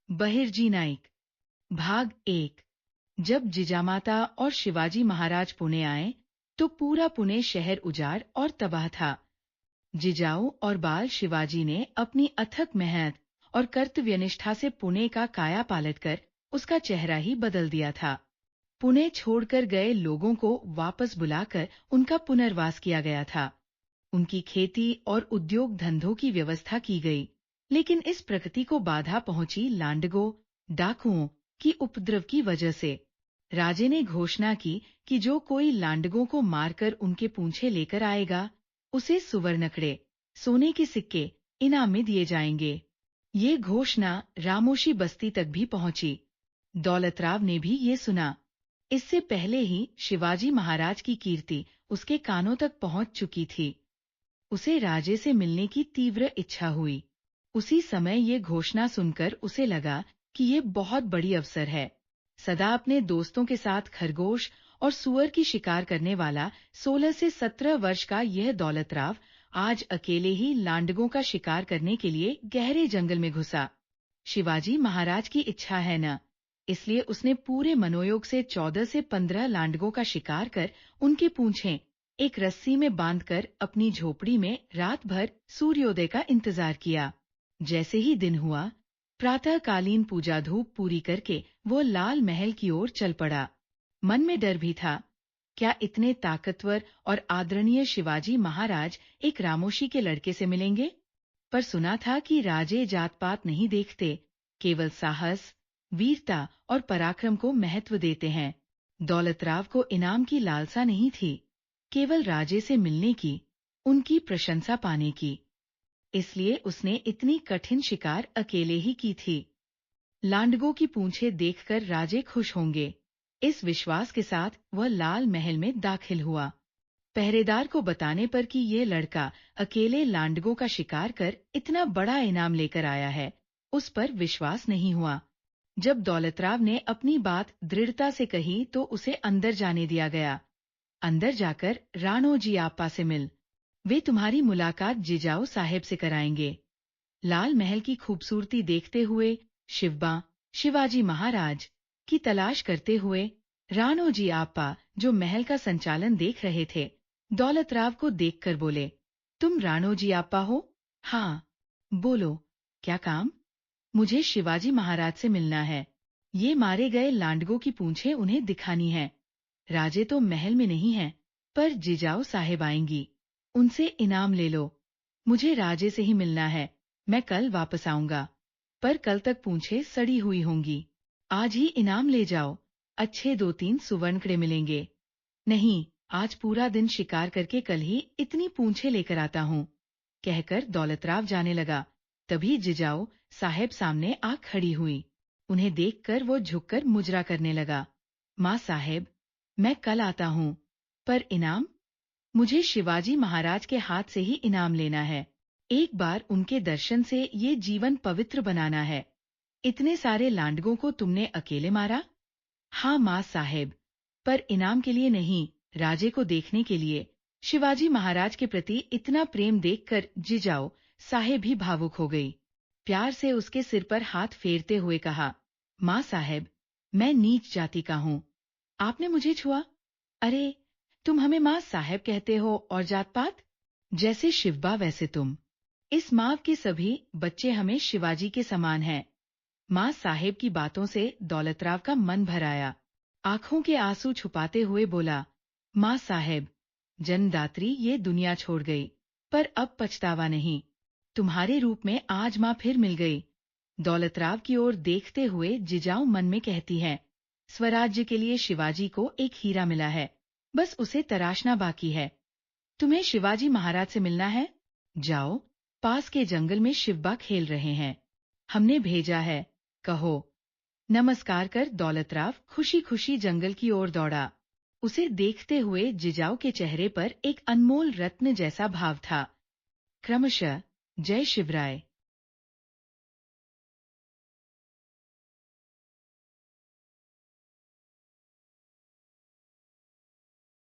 बहिर्जी नाइक। भाग 1। जब जिजामाता और शिवाजी महाराज पुणे आए तो पूरा पुणे शहर उजाड़ और तबाह था। जिजाऊ और बाल शिवाजी ने अपनी अथक मेहनत और कर्तव्यनिष्ठा से पुणे का काया पालट कर उसका चेहरा ही बदल दिया था। पुणे छोड़कर गए लोगों को वापस बुलाकर उनका पुनर्वास किया गया था। उनकी खेती और उद्योग धंधों की व्यवस्था की गई, लेकिन इस प्रगति को बाधा पहुंची लांडगों, डाकुओं की उपद्रव की वजह से। राजे ने घोषणा की कि जो कोई लांडगों को मारकर उनके पूंछे लेकर आएगा, उसे सुवर्णकड़े, सोने के सिक्के इनाम में दिए जाएंगे। ये घोषणा रामोशी बस्ती तक भी पहुंची। दौलतराव ने भी ये सुना। इससे पहले ही शिवाजी महाराज की कीर्ति उसके कानों तक पहुंच चुकी थी। उसे राजे से मिलने की तीव्र इच्छा हुई। उसी समय ये घोषणा सुनकर उसे लगा कि ये बहुत बड़ी अवसर है। सदा अपने दोस्तों के साथ खरगोश और सुअर की शिकार करने वाला 16 से 17 वर्ष का यह दौलतराव आज अकेले ही लांडगों का शिकार करने के लिए गहरे जंगल में घुसा। शिवाजी महाराज की इच्छा है न, इसलिए उसने पूरे मनोयोग से 14 से 15 लांडगों का शिकार कर उनकी पूंछें एक रस्सी में बांधकर अपनी झोपड़ी में रात भर सूर्योदय का इंतजार किया। जैसे ही दिन हुआ, प्रातःकालीन पूजा धूप पूरी करके वो लाल महल की ओर चल पड़ा। मन में डर भी था, क्या इतने ताकतवर और आदरणीय शिवाजी महाराज एक रामोशी के लड़के से मिलेंगे? पर सुना था कि राजे जात पात नहीं देखते, केवल साहस, वीरता और पराक्रम को महत्व देते हैं। दौलतराव को इनाम की लालसा नहीं थी, केवल राजे से मिलने की, उनकी प्रशंसा पाने की। इसलिए उसने इतनी कठिन शिकार अकेले ही की थी। लांडगों की पूंछें देखकर राजे खुश होंगे, इस विश्वास के साथ वह लाल महल में दाखिल हुआ। पहरेदार को बताने पर कि यह लड़का अकेले लांडगों का शिकार कर इतना बड़ा इनाम लेकर आया है, उस पर विश्वास नहीं हुआ। जब दौलतराव ने अपनी बात दृढ़ता से कही तो उसे अंदर जाने दिया गया। अंदर जाकर राणोजी आपा से मिल, वे तुम्हारी मुलाकात जिजाऊ साहेब से कराएंगे। लाल महल की खूबसूरती देखते हुए शिवबा शिवाजी महाराज की तलाश करते हुए राणोजी आपा, जो महल का संचालन देख रहे थे, दौलतराव को देखकर बोले, तुम राणोजी आपा हो? हाँ। बोलो, क्या काम? मुझे शिवाजी महाराज से मिलना है। ये मारे गए लांडगों की पूंछें उन्हें दिखानी है। राजे तो महल में नहीं हैं, पर जिजाऊ साहेब आएंगी, उनसे इनाम ले लो। मुझे राजे से ही मिलना है, मैं कल वापस आऊंगा, पर कल तक पूंछें सड़ी हुई होंगी। आज ही इनाम ले जाओ, अच्छे 2-3 सुवर्णकड़े मिलेंगे। नहीं, आज पूरा दिन शिकार करके कल ही इतनी पूंछें लेकर आता हूँ, कहकर दौलतराव जाने लगा। तभी जिजाऊ साहेब सामने आ खड़ी हुई। उन्हें देखकर वो झुककर मुजरा करने लगा। माँ साहेब, मैं कल आता हूँ, पर इनाम? मुझे शिवाजी महाराज के हाथ से ही इनाम लेना है। एक बार उनके दर्शन से ये जीवन पवित्र बनाना है। इतने सारे लांडगों को तुमने अकेले मारा? हाँ माँ साहेब, पर इनाम के लिए नहीं, राजे को देखने के लिए। शिवाजी महाराज के प्रति इतना प्रेम देखकर जिजाऊ साहेब भी भावुक हो गई। प्यार से उसके सिर पर हाथ फेरते हुए कहा, माँ साहेब, मैं नीच जाति का हूँ, आपने मुझे छुआ? अरे, तुम हमें माँ साहेब कहते हो और जात पात? जैसे शिवबा वैसे तुम। इस माँ के सभी बच्चे हमें शिवाजी के समान हैं। माँ साहेब की बातों से दौलतराव का मन भर आया। आंखों के आंसू छुपाते हुए बोला, माँ साहेब, जन्मदात्री ये दुनिया छोड़ गई, पर अब पछतावा नहीं। तुम्हारे रूप में आज माँ फिर मिल गई। दौलतराव की ओर देखते हुए जिजाऊ मन में कहती है, स्वराज्य के लिए शिवाजी को एक हीरा मिला है, बस उसे तराशना बाकी है। तुम्हें शिवाजी महाराज से मिलना है? जाओ, पास के जंगल में शिवबा खेल रहे हैं, हमने भेजा है, कहो। नमस्कार कर दौलतराव खुशी खुशी जंगल की ओर दौड़ा। उसे देखते हुए जिजाऊ के चेहरे पर एक अनमोल रत्न जैसा भाव था। क्रमशः जय शिवराय।